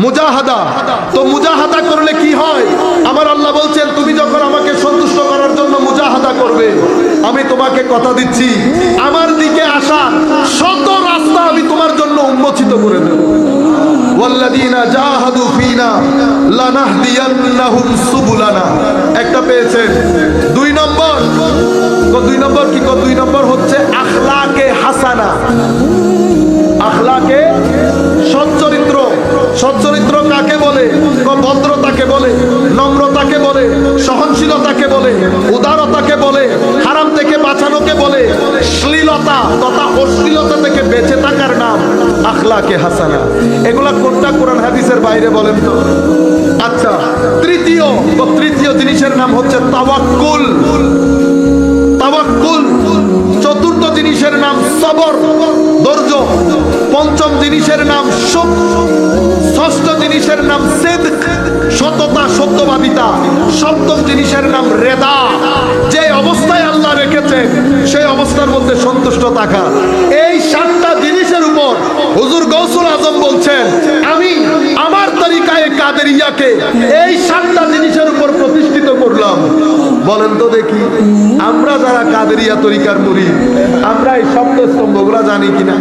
মুজাহাদা। তো মুজাহাদা করলে কি হয়? আমার আল্লাহ বলছেন, তুমি যখন আমাকে সন্তুষ্ট করার জন্য মুজাহাদা করবে, আমি তোমাকে কথা দিচ্ছি আমার দিকে আসা শত রাস্তা আমি তোমার জন্য উন্মোচিত করে দেব। ওয়াল্লাযীনা জাহাদু ফীনা লানাহদিয়ান্নাহুম সুবুলানা। একটা পেয়েছেন। দুই নম্বর কি? দুই নম্বর হচ্ছে আখলাকে হাসানা। আখলাকে সচ্চরিত্র। সচ্চরিত্র কাকে বলে? ভদ্রতাকে বলে, নম্রতাকে বলে, সহনশীলতাকে বলে, উদারতাকে বলে, হারাম থেকে বাঁচানোকে বলে, শ্লীলতা তথা অশ্লীলতা থেকে বেঁচে থাকার নাম আখলাকে হাসানা। এগুলা কোনটা কোরআন হাদিসের বাইরে বলেন তো? আচ্ছা, তৃতীয় জিনিসের নাম হচ্ছে তাওয়াক্কুল। তাওয়াক্কুল। চতুর্থ জিনিসের নাম সবর, ধৈর্য। পঞ্চম জিনিসের নাম সুখ। ষষ্ঠ জিনিসের নাম সিদক, সততা, সত্যবাদিতা। সপ্তম জিনিসের নাম রেদা, যে অবস্থায় আল্লাহ রেখেছেন সেই অবস্থার মধ্যে সন্তুষ্ট থাকা। এই সাতটা জিনিসের উপর হুজুর গৌসুল আজম বলছেন, আমি আমার তরিকায়ে কাদেরিয়াকে এই সাতটা জিনিসের উপর প্রতিষ্ঠিত করলাম। বলেন তো দেখি, আমরা যারা কাদেরিয়া তরিকার মুরিদ, আমরা এই সপ্ত স্তম্ভগুলা জানি কিনা?